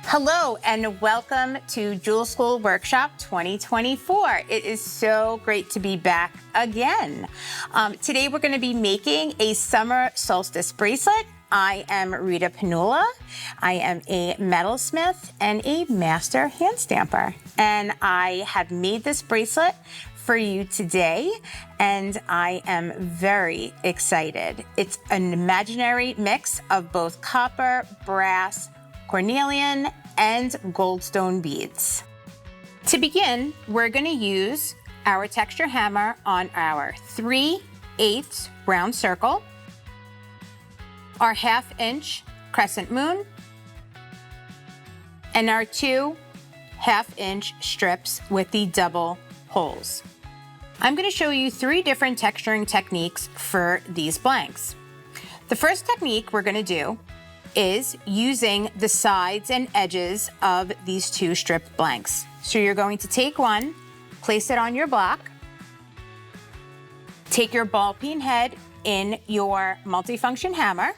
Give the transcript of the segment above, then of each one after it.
Hello and welcome to Jewel School Workshop 2024. It is so great to be back again. Today we're going to be making a summer solstice bracelet. I am Rita Panulla. I am a metalsmith and a master hand stamper. And I have made this bracelet for you today, and I am very excited. It's an imaginary mix of both copper, brass, cornelian, and goldstone beads. To begin, we're going to use our texture hammer on our 3/8 round circle, our 1/2 inch crescent moon, and our 2 1/2 inch strips with the double holes. I'm going to show you 3 different texturing techniques for these blanks. The first technique we're going to do is using the sides and edges of these 2 stripped blanks. So you're going to take one, place it on your block, take your ball peen head in your multifunction hammer,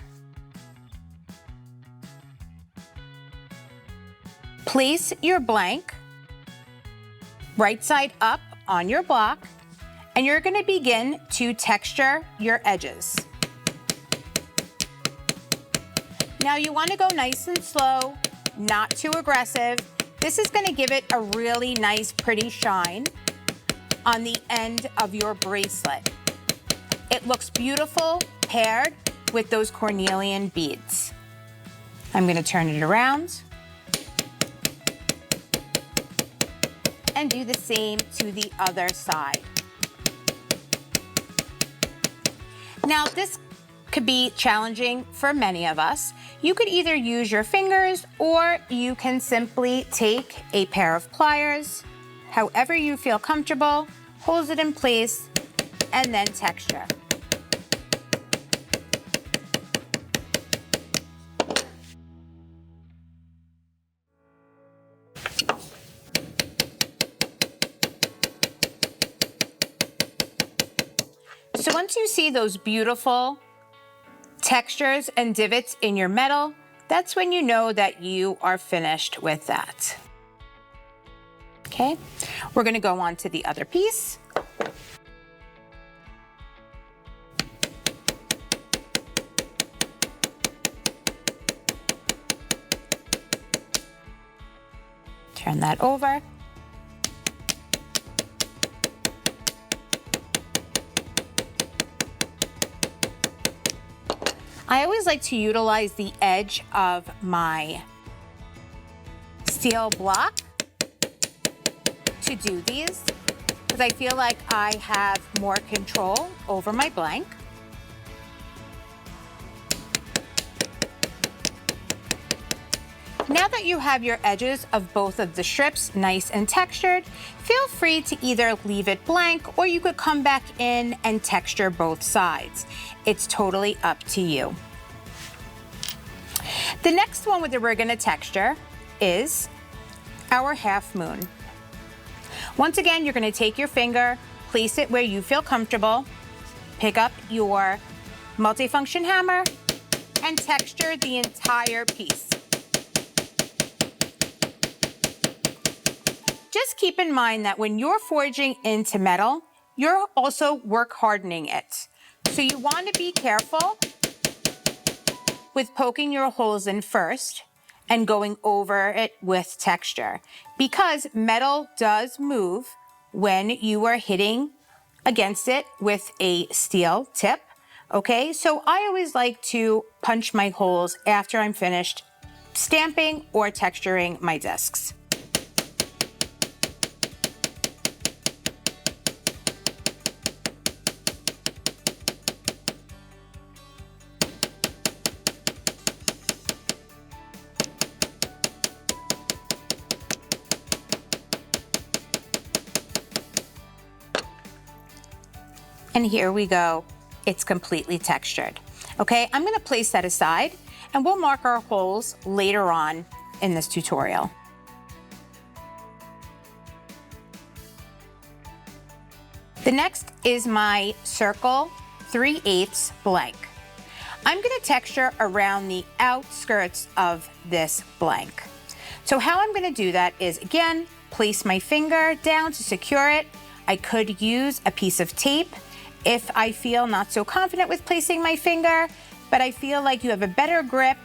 place your blank right side up on your block, and you're going to begin to texture your edges. Now you want to go nice and slow, not too aggressive. This is going to give it a really nice, pretty shine on the end of your bracelet. It looks beautiful paired with those cornelian beads. I'm going to turn it around and do the same to the other side. Now this could be challenging for many of us. You could either use your fingers or you can simply take a pair of pliers, however you feel comfortable, hold it in place, and then texture. So once you see those beautiful textures and divots in your metal, that's when you know that you are finished with that. Okay, we're going to go on to the other piece. Turn that over. I always like to utilize the edge of my steel block to do these because I feel like I have more control over my blank. Now that you have your edges of both of the strips nice and textured, feel free to either leave it blank or you could come back in and texture both sides. It's totally up to you. The next one that we're going to texture is our 1/2 moon. Once again, you're going to take your finger, place it where you feel comfortable, pick up your multifunction hammer, and texture the entire piece. Just keep in mind that when you're forging into metal, you're also work hardening it. So you want to be careful with poking your holes in first and going over it with texture, because metal does move when you are hitting against it with a steel tip, okay? So I always like to punch my holes after I'm finished stamping or texturing my discs. And here we go, it's completely textured. Okay, I'm gonna place that aside and we'll mark our holes later on in this tutorial. The next is my circle 3/8 blank. I'm gonna texture around the outskirts of this blank. So how I'm gonna do that is, again, place my finger down to secure it. I could use a piece of tape if I feel not so confident with placing my finger, but I feel like you have a better grip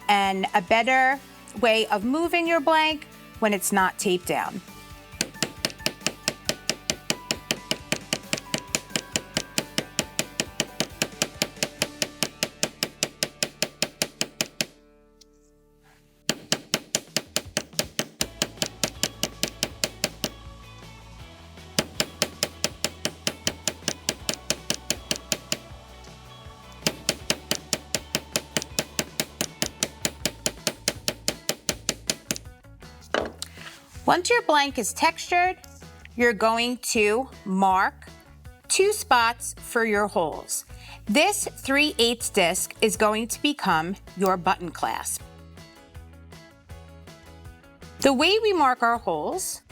and a better way of moving your blank when it's not taped down. Once your blank is textured, you're going to mark 2 spots for your holes. This 3/8 disc is going to become your button clasp. The way we mark our holes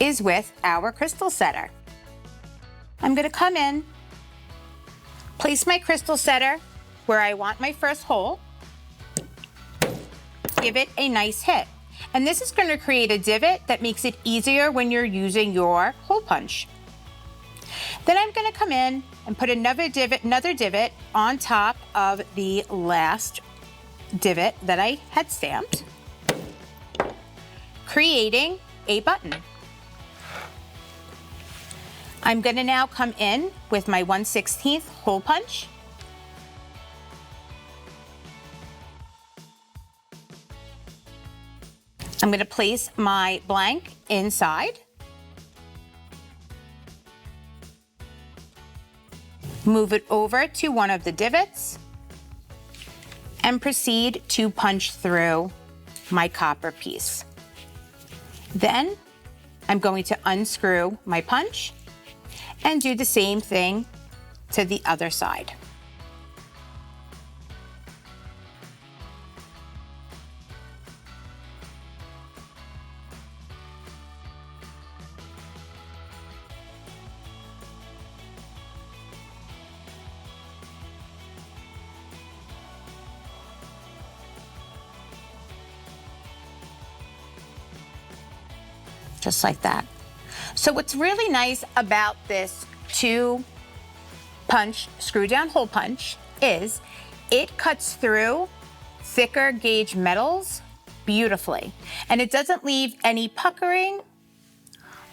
is with our crystal setter. I'm gonna come in, place my crystal setter where I want my first hole, give it a nice hit. And this is going to create a divot that makes it easier when you're using your hole punch. Then I'm going to come in and put another divot on top of the last divot that I had stamped, creating a button. I'm going to now come in with my 1/16 hole punch. I'm going to place my blank inside, move it over to one of the divots, and proceed to punch through my copper piece. Then I'm going to unscrew my punch and do the same thing to the other side. Just like that. So what's really nice about this 2 punch screw down hole punch is it cuts through thicker gauge metals beautifully, and it doesn't leave any puckering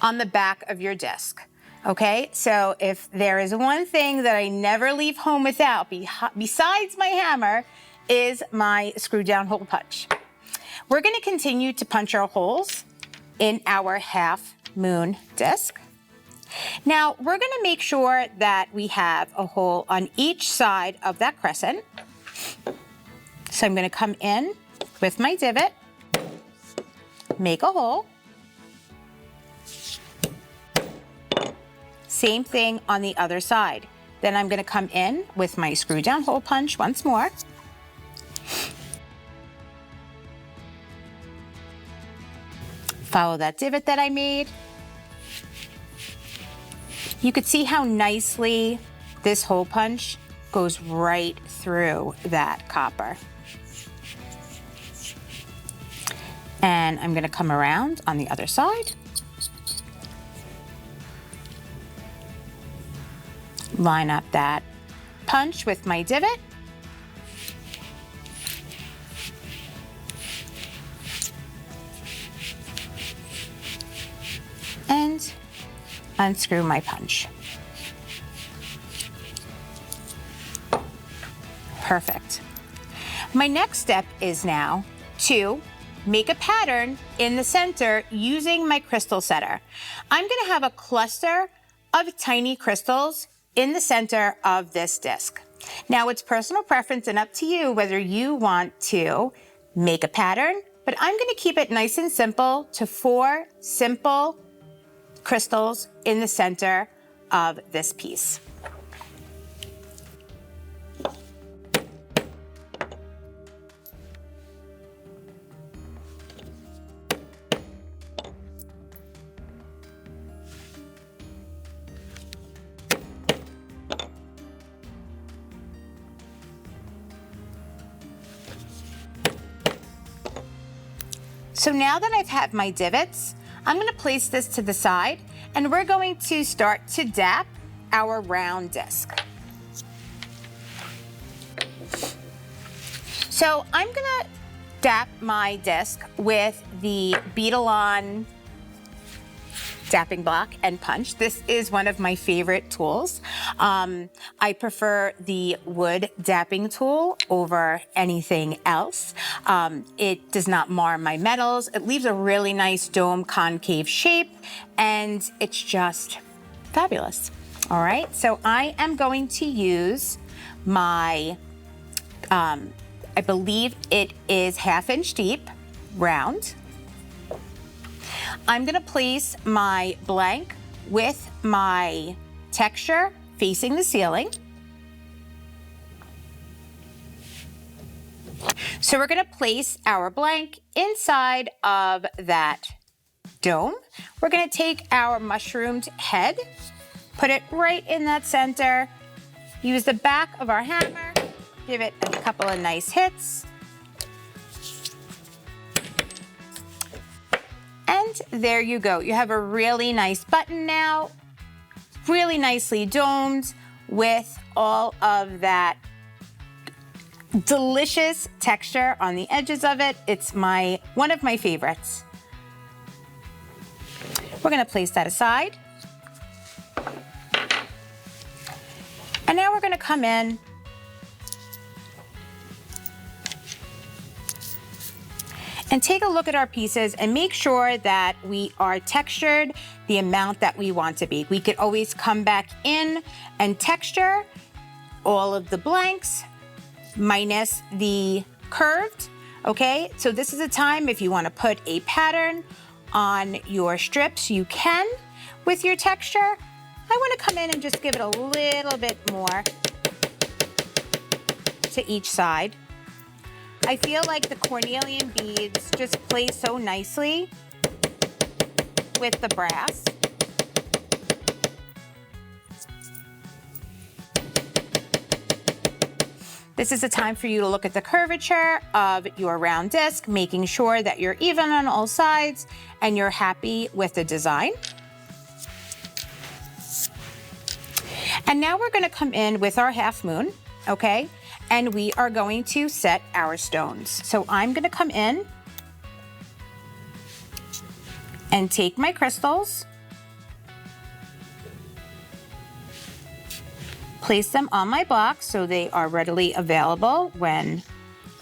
on the back of your disc. Okay, so if there is one thing that I never leave home without, besides my hammer, is my screw down hole punch. We're going to continue to punch our holes in our half moon disc. Now we're going to make sure that we have a hole on each side of that crescent. So I'm going to come in with my divot, make a hole. Same thing on the other side. Then I'm going to come in with my screw down hole punch once more. Follow that divot that I made. You could see how nicely this hole punch goes right through that copper. And I'm going to come around on the other side. Line up that punch with my divot. And unscrew my punch. Perfect. My next step is now to make a pattern in the center using my crystal setter. I'm going to have a cluster of tiny crystals in the center of this disc. Now it's personal preference and up to you whether you want to make a pattern, but I'm going to keep it nice and simple to 4 simple crystals in the center of this piece. So now that I've had my divots, I'm gonna place this to the side and we're going to start to dap our round disc. So I'm gonna dap my disc with the Beetle-On dapping block and punch. This is one of my favorite tools. I prefer the wood dapping tool over anything else. It does not mar my metals. It leaves a really nice dome concave shape and it's just fabulous. All right, so I am going to use my, I believe it is 1/2 inch deep, round. I'm gonna place my blank with my texture facing the ceiling. So we're gonna place our blank inside of that dome. We're gonna take our mushroomed head, put it right in that center, use the back of our hammer, give it a couple of nice hits. And there you go. You have a really nice button now, really nicely domed with all of that delicious texture on the edges of it. It's one of my favorites. We're gonna place that aside. And now we're gonna come in and take a look at our pieces and make sure that we are textured the amount that we want to be. We could always come back in and texture all of the blanks minus the curved, okay? So this is a time if you wanna put a pattern on your strips, you can with your texture. I wanna come in and just give it a little bit more to each side. I feel like the cornelian beads just play so nicely with the brass. This is a time for you to look at the curvature of your round disc, making sure that you're even on all sides and you're happy with the design. And now we're gonna come in with our half moon, okay? And we are going to set our stones. So I'm gonna come in and take my crystals, place them on my block so they are readily available when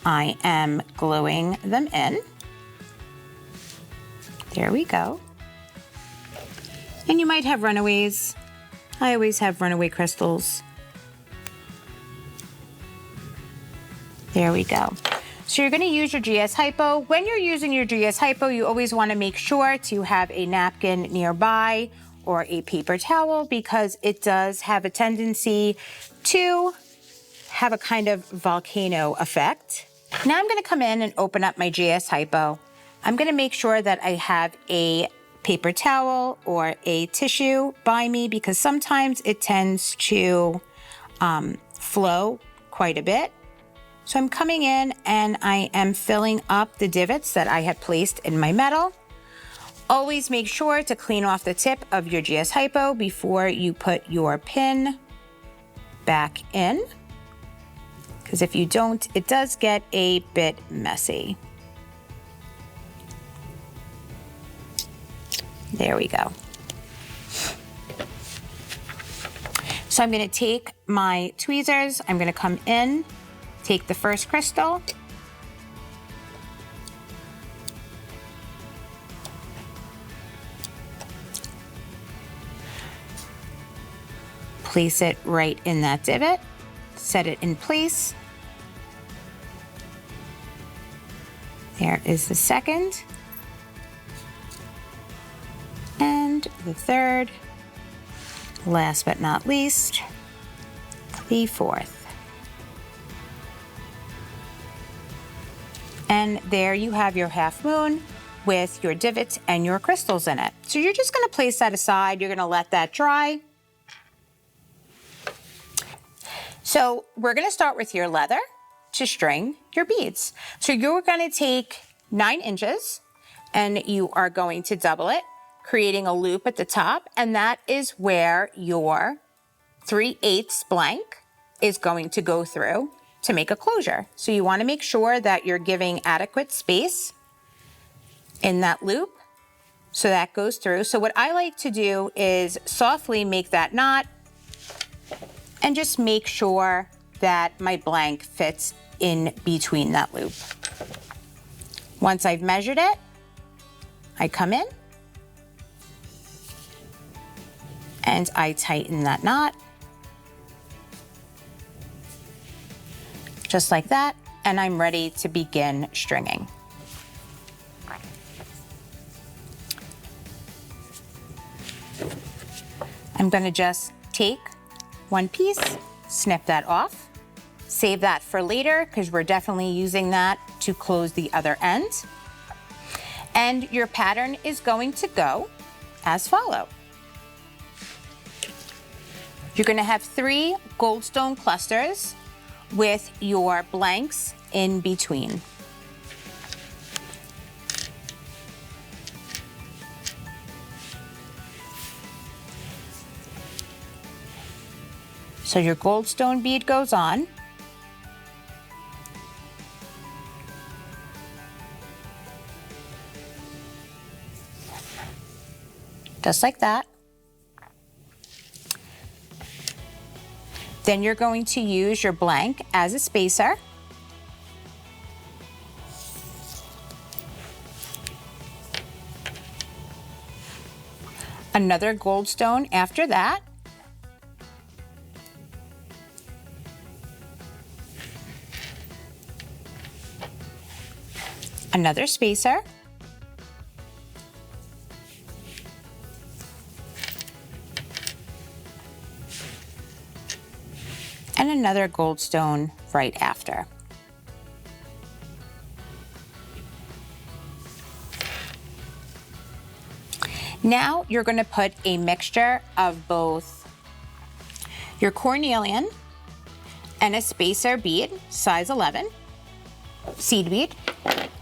I am gluing them in. There we go. And you might have runaways. I always have runaway crystals. There we go. So you're gonna use your GS Hypo. When you're using your GS Hypo, you always wanna make sure to have a napkin nearby or a paper towel because it does have a tendency to have a kind of volcano effect. Now I'm gonna come in and open up my GS Hypo. I'm gonna make sure that I have a paper towel or a tissue by me because sometimes it tends to flow quite a bit. So I'm coming in and I am filling up the divots that I had placed in my metal. Always make sure to clean off the tip of your GS Hypo before you put your pin back in. Because if you don't, it does get a bit messy. There we go. So I'm gonna take my tweezers, I'm gonna come in, take the first crystal, place it right in that divot, set it in place. There is the second, and the third, last but not least, the fourth. And there you have your half moon with your divots and your crystals in it. So you're just gonna place that aside. You're gonna let that dry. So we're gonna start with your leather to string your beads. So you're gonna take 9 inches and you are going to double it, creating a loop at the top, and that is where your 3/8 blank is going to go through to make a closure. So you want to make sure that you're giving adequate space in that loop so that goes through. So what I like to do is softly make that knot and just make sure that my blank fits in between that loop. Once I've measured it, I come in and I tighten that knot just like that, and I'm ready to begin stringing. I'm going to just take one piece, snip that off, save that for later because we're definitely using that to close the other end. And your pattern is going to go as follows. You're going to have 3 goldstone clusters with your blanks in between. So your goldstone bead goes on. Just like that. Then you're going to use your blank as a spacer. Another goldstone after that. Another spacer. And another goldstone right after. Now you're going to put a mixture of both your cornelian and a spacer bead, size 11, seed bead,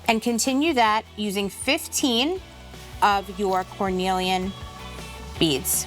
and continue that using 15 of your cornelian beads.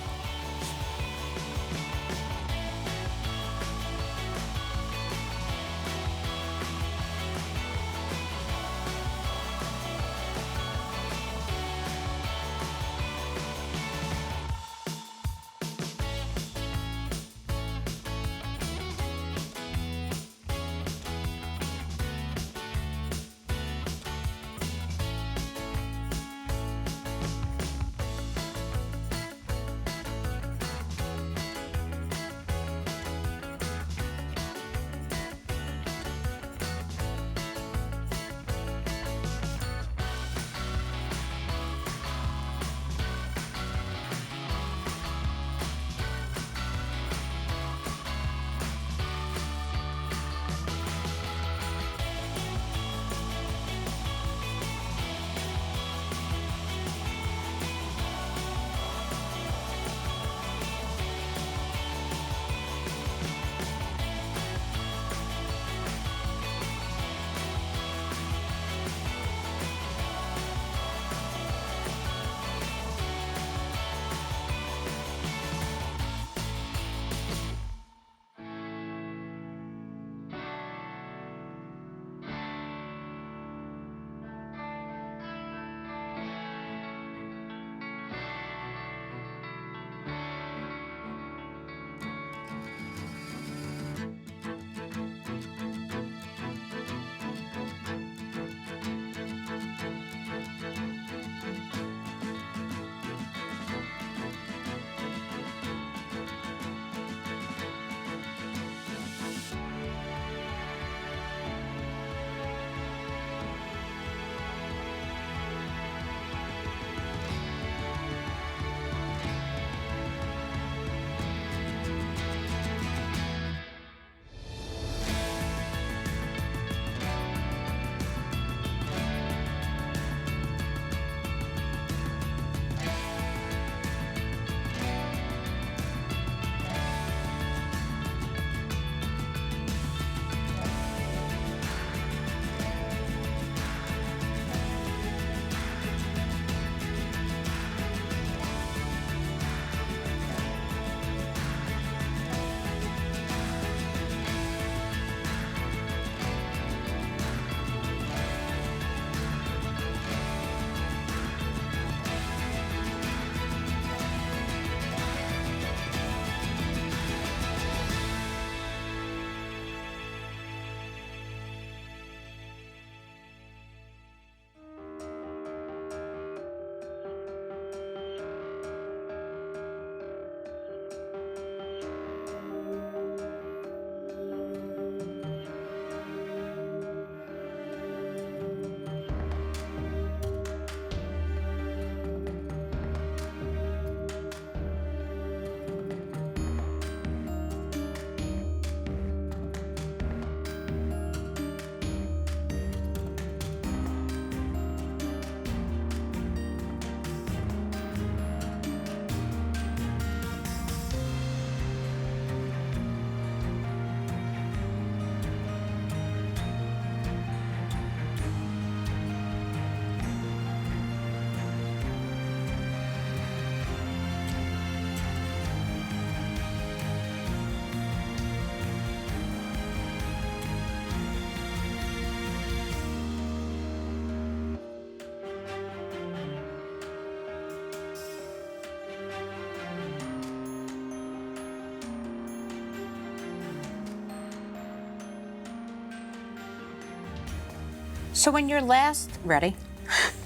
So when your last, ready?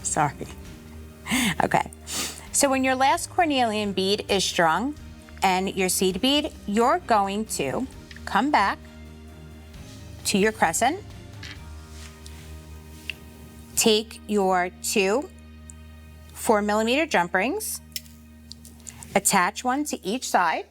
Sorry. Okay. So when your last cornelian bead is strung and your seed bead, you're going to come back to your crescent, take your 2 4mm jump rings, attach one to each side,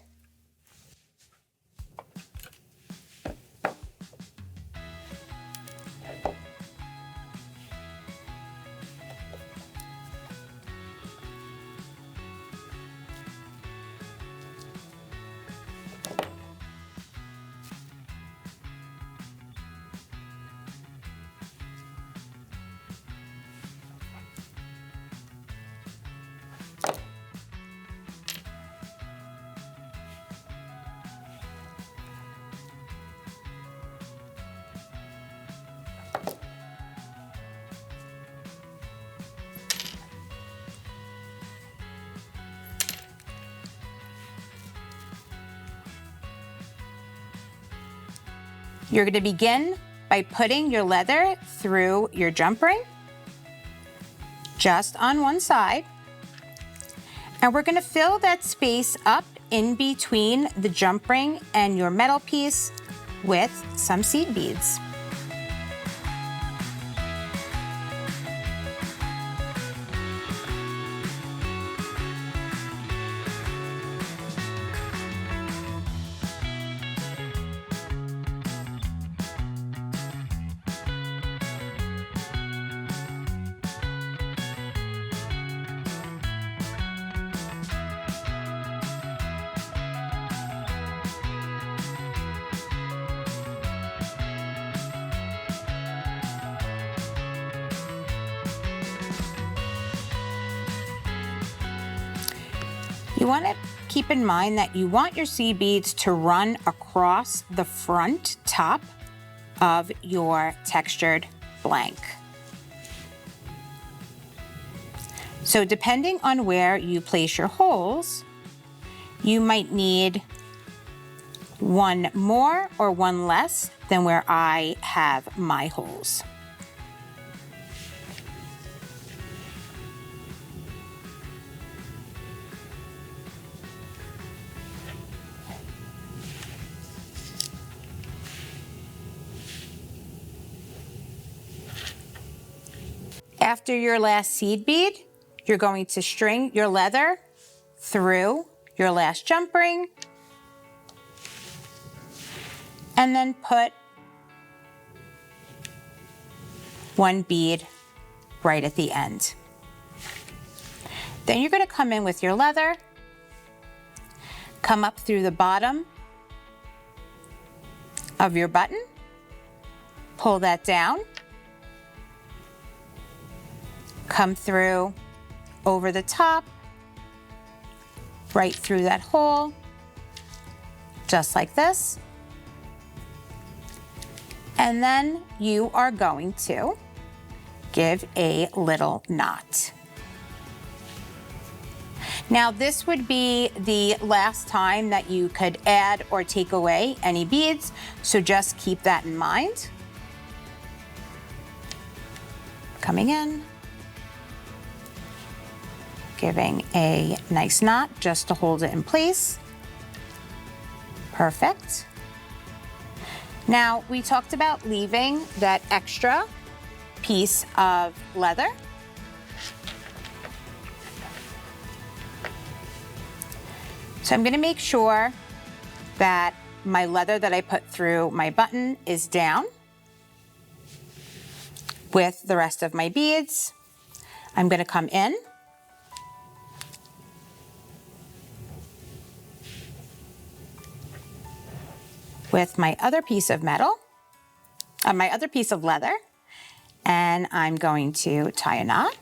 you're going to begin by putting your leather through your jump ring, just on one side. And we're going to fill that space up in between the jump ring and your metal piece with some seed beads. You want to keep in mind that you want your seed beads to run across the front top of your textured blank. So depending on where you place your holes, you might need one more or one less than where I have my holes. After your last seed bead, you're going to string your leather through your last jump ring and then put one bead right at the end. Then you're going to come in with your leather, come up through the bottom of your button, pull that down, come through over the top, right through that hole, just like this. And then you are going to give a little knot. Now this would be the last time that you could add or take away any beads, so just keep that in mind. Coming in, giving a nice knot just to hold it in place. Perfect. Now, we talked about leaving that extra piece of leather. So I'm going to make sure that my leather that I put through my button is down with the rest of my beads. I'm going to come in with my other piece of metal, my other piece of leather, and I'm going to tie a knot.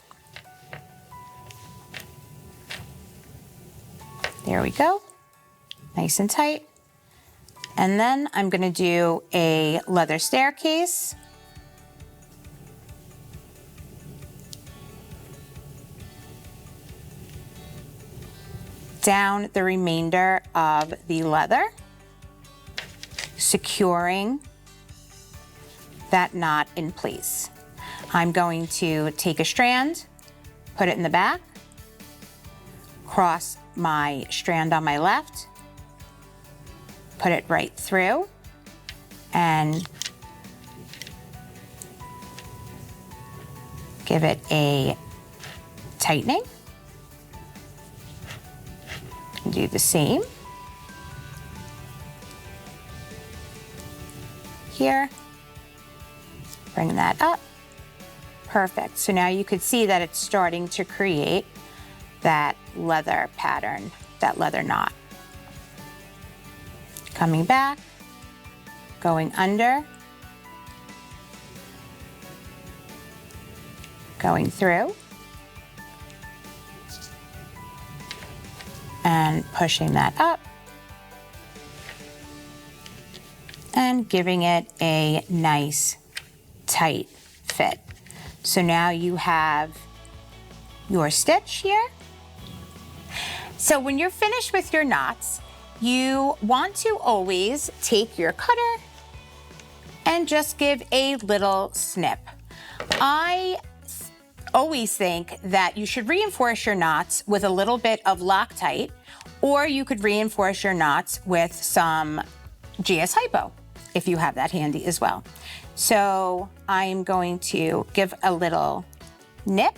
There we go, nice and tight. And then I'm going to do a leather staircase. Down the remainder of the leather, securing that knot in place. I'm going to take a strand, put it in the back, cross my strand on my left, put it right through, and give it a tightening. Do the same here. Bring that up. Perfect. So now you could see that it's starting to create that leather pattern, that leather knot. Coming back, going under, going through, and pushing that up, and giving it a nice tight fit. So now you have your stitch here. So when you're finished with your knots, you want to always take your cutter and just give a little snip. I always think that you should reinforce your knots with a little bit of Loctite, or you could reinforce your knots with some GS Hypo, if you have that handy as well. So I'm going to give a little nip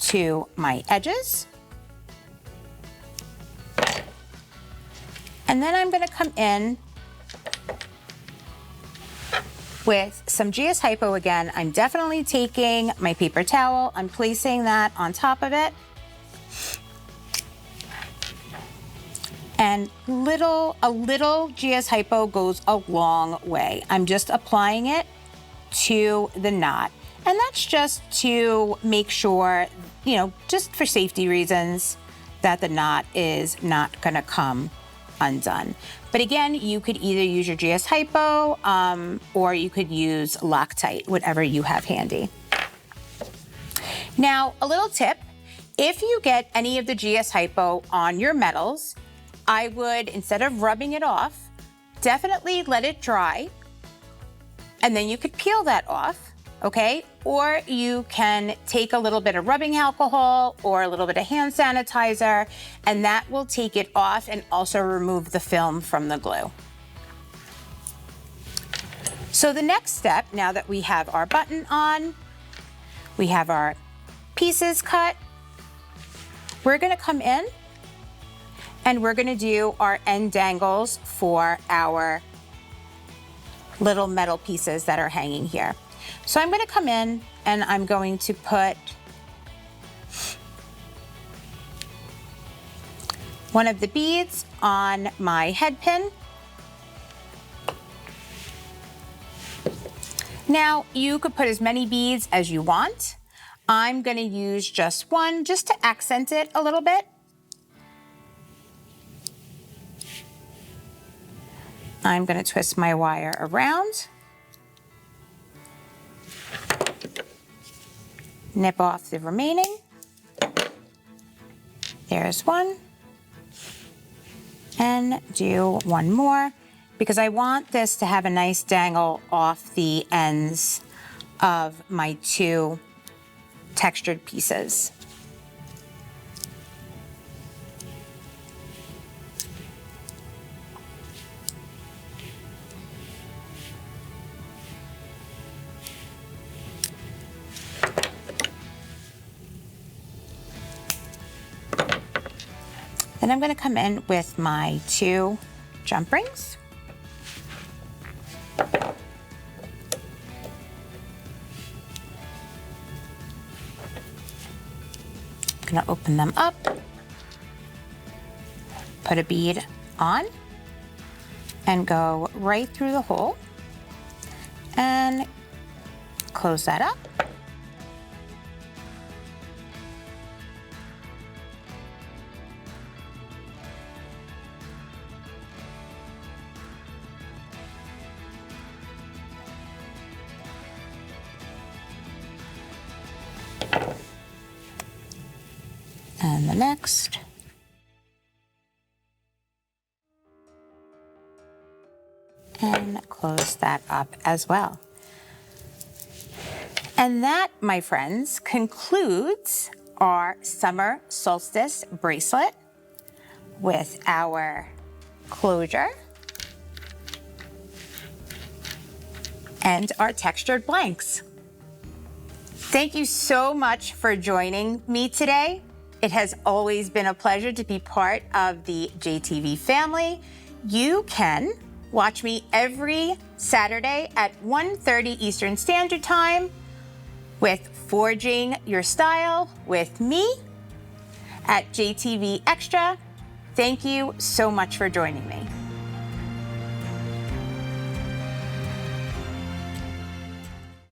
to my edges. And then I'm gonna come in with some GS Hypo again. I'm definitely taking my paper towel, I'm placing that on top of it. And a little GS Hypo goes a long way. I'm just applying it to the knot. And that's just to make sure, you know, just for safety reasons, that the knot is not gonna come undone. But again, you could either use your GS Hypo or you could use Loctite, whatever you have handy. Now, a little tip, if you get any of the GS Hypo on your metals, I would, instead of rubbing it off, definitely let it dry, and then you could peel that off, okay? Or you can take a little bit of rubbing alcohol or a little bit of hand sanitizer, and that will take it off and also remove the film from the glue. So the next step, now that we have our button on, we have our pieces cut, we're gonna come in and we're gonna do our end dangles for our little metal pieces that are hanging here. So I'm gonna come in and I'm going to put one of the beads on my head pin. Now, you could put as many beads as you want. I'm gonna use just one just to accent it a little bit. I'm gonna twist my wire around, nip off the remaining. There's one. And do one more, because I want this to have a nice dangle off the ends of my two textured pieces. Then I'm going to come in with my two jump rings. I'm going to open them up, put a bead on, and go right through the hole and close that up. And the next. And close that up as well. And that, my friends, concludes our summer solstice bracelet with our closure and our textured blanks. Thank you so much for joining me today. It has always been a pleasure to be part of the JTV family. You can watch me every Saturday at 1:30 Eastern Standard Time with Forging Your Style with me at JTV Extra. Thank you so much for joining me.